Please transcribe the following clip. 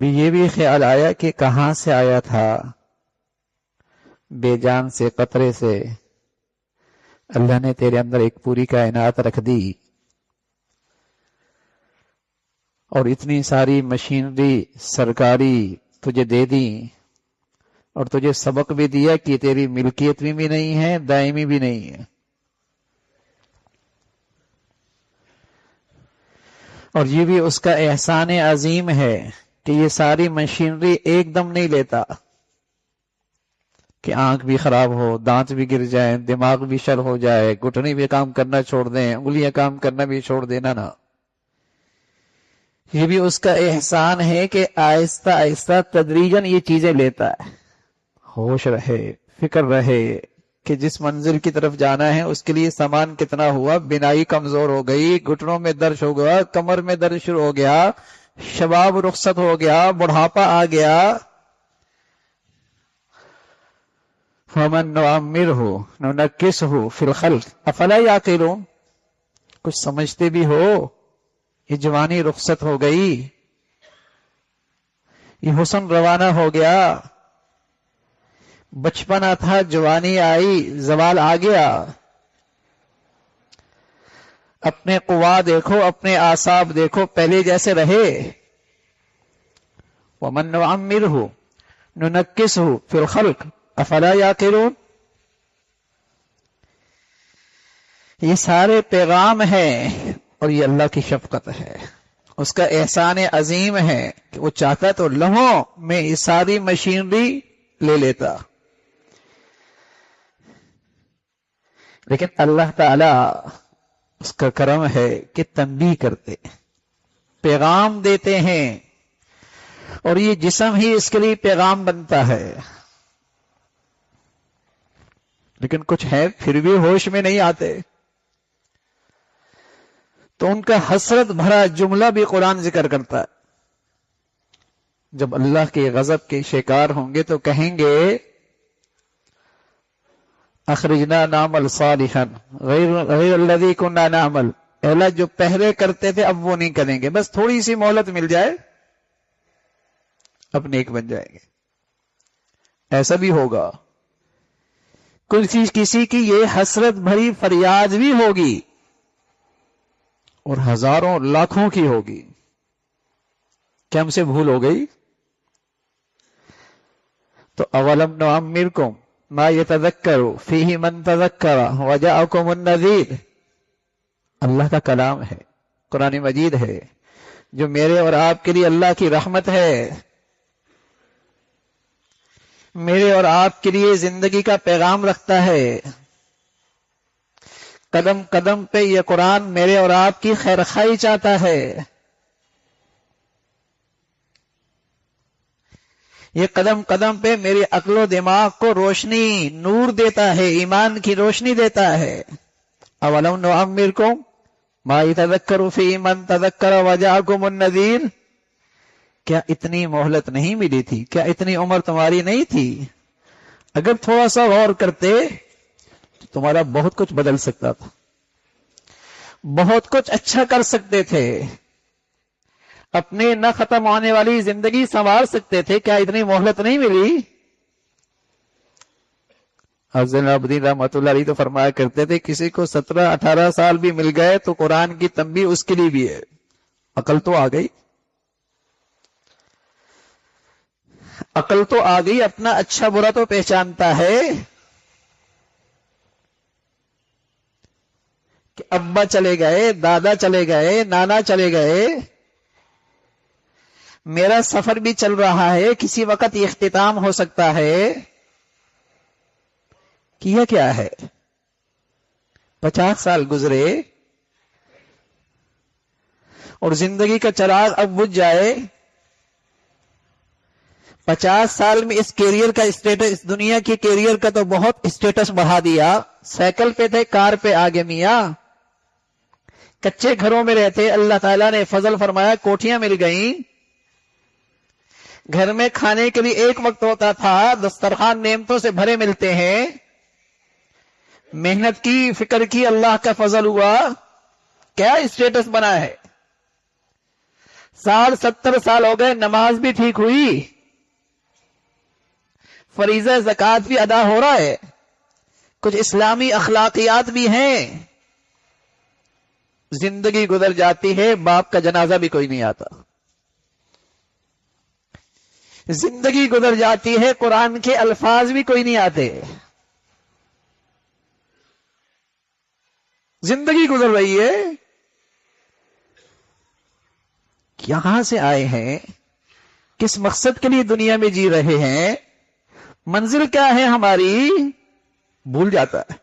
یہ بھی خیال آیا کہ کہاں سے آیا تھا، بے جان سے، قطرے سے اللہ نے تیرے اندر ایک پوری کائنات رکھ دی، اور اتنی ساری مشینری سرکاری تجھے دے دی، اور تجھے سبق بھی دیا کہ تیری ملکیت بھی نہیں ہے، دائمی بھی نہیں ہے، اور یہ بھی اس کا احسان عظیم ہے کہ یہ ساری مشینری ایک دم نہیں لیتا کہ آنکھ بھی خراب ہو، دانت بھی گر جائیں، دماغ بھی شل ہو جائے، گھٹنی بھی کام کرنا چھوڑ دیں، انگلیاں کام کرنا بھی چھوڑ دینا، نا، یہ بھی اس کا احسان ہے کہ آہستہ آہستہ تدریجاً یہ چیزیں لیتا ہے، ہوش رہے، فکر رہے کہ جس منزل کی طرف جانا ہے اس کے لیے سامان کتنا ہوا، بینائی کمزور ہو گئی، گھٹنوں میں درد ہو گیا، کمر میں درد شروع ہو گیا، شباب رخصت ہو گیا، بڑھاپا آ گیا، فَمَن نُعَمِّرْهُ نُنَكِّسْهُ فِي الْخَلْقِ أَفَلَا يَعْقِلُونَ، کچھ سمجھتے بھی ہو؟ یہ جوانی رخصت ہو گئی، یہ حسن روانہ ہو گیا، بچپنا تھا، جوانی آئی، زوال آ گیا، اپنے قوا دیکھو، اپنے اعصاب دیکھو، پہلے جیسے رہے۔ وَمَن نُعَمِّرْهُ نُنَكِّسْهُ فِي الْخَلْقِ أَفَلَا يَعْقِلُونَ، یہ سارے پیغام ہیں، اور یہ اللہ کی شفقت ہے، اس کا احسان عظیم ہے کہ وہ چاہتا تو لمحوں میں یہ ساری مشینری لے لیتا، لیکن اللہ تعالی اس کا کرم ہے کہ تنبیہ کرتے، پیغام دیتے ہیں، اور یہ جسم ہی اس کے لیے پیغام بنتا ہے، لیکن کچھ ہے پھر بھی ہوش میں نہیں آتے، تو ان کا حسرت بھرا جملہ بھی قرآن ذکر کرتا ہے، جب اللہ کے غضب کے شکار ہوں گے تو کہیں گے اخرجنا نعمل صالحا غیر الذی کنا نعمل، اللہ جو پہلے کرتے تھے اب وہ نہیں کریں گے، بس تھوڑی سی مہلت مل جائے اب نیک بن جائیں گے، ایسا بھی ہوگا۔ کسی کی یہ حسرت بھری فریاد بھی ہوگی، اور ہزاروں لاکھوں کی ہوگی کہ ہم سے بھول ہو گئی۔ تو اولم نعمرکم ما یتذکر فیہ من تذکر وجاءکم النذیر، اللہ کا کلام ہے، قرآن مجید ہے، جو میرے اور آپ کے لیے اللہ کی رحمت ہے، میرے اور آپ کے لیے زندگی کا پیغام رکھتا ہے، قدم قدم پہ یہ قرآن میرے اور آپ کی خیرخواہی چاہتا ہے، یہ قدم قدم پہ میری عقل و دماغ کو روشنی، نور دیتا ہے، ایمان کی روشنی دیتا ہے۔ اولم نعمرکم ما یتذکر فیہ من تذکر وجاءکم النذیر، کیا اتنی مہلت نہیں ملی تھی؟ کیا اتنی عمر تمہاری نہیں تھی؟ اگر تھوڑا سا غور کرتے تو تمہارا بہت کچھ بدل سکتا تھا، بہت کچھ اچھا کر سکتے تھے، اپنے نہ ختم ہونے والی زندگی سنوار سکتے تھے، کیا اتنی مہلت نہیں ملی؟ حضرت الدین رحمۃ اللہ علیہ تو فرمایا کرتے تھے کسی کو 17-18 سال بھی مل گئے تو قرآن کی تنبیہ اس کے لیے بھی ہے، عقل تو آ گئی، عقل تو آ گئی، اپنا اچھا برا تو پہچانتا ہے کہ ابا چلے گئے، دادا چلے گئے، نانا چلے گئے، میرا سفر بھی چل رہا ہے، کسی وقت یہ اختتام ہو سکتا ہے، کیا کیا ہے؟ 50 سال گزرے اور زندگی کا چراغ اب بجھ جائے، 50 سال میں اس کیریئر کا اسٹیٹس، اس دنیا کی کیریئر کا تو بہت اسٹیٹس بڑھا دیا، سائیکل پہ تھے، کار پہ آگے میاں، کچے گھروں میں رہتے، اللہ تعالیٰ نے فضل فرمایا کوٹھیاں مل گئیں، گھر میں کھانے کے لیے ایک وقت ہوتا تھا، دسترخوان نعمتوں سے بھرے ملتے ہیں، محنت کی، فکر کی، اللہ کا فضل ہوا، کیا اسٹیٹس بنا ہے؟ 60-70 سال ہو گئے، نماز بھی ٹھیک ہوئی، فریضہ زکوٰۃ بھی ادا ہو رہا ہے، کچھ اسلامی اخلاقیات بھی ہیں، زندگی گزر جاتی ہے، باپ کا جنازہ بھی کوئی نہیں آتا، زندگی گزر جاتی ہے، قرآن کے الفاظ بھی کوئی نہیں آتے، زندگی گزر رہی ہے، یہاں سے آئے ہیں، کس مقصد کے لیے دنیا میں جی رہے ہیں، منزل کیا ہے ہماری، بھول جاتا ہے۔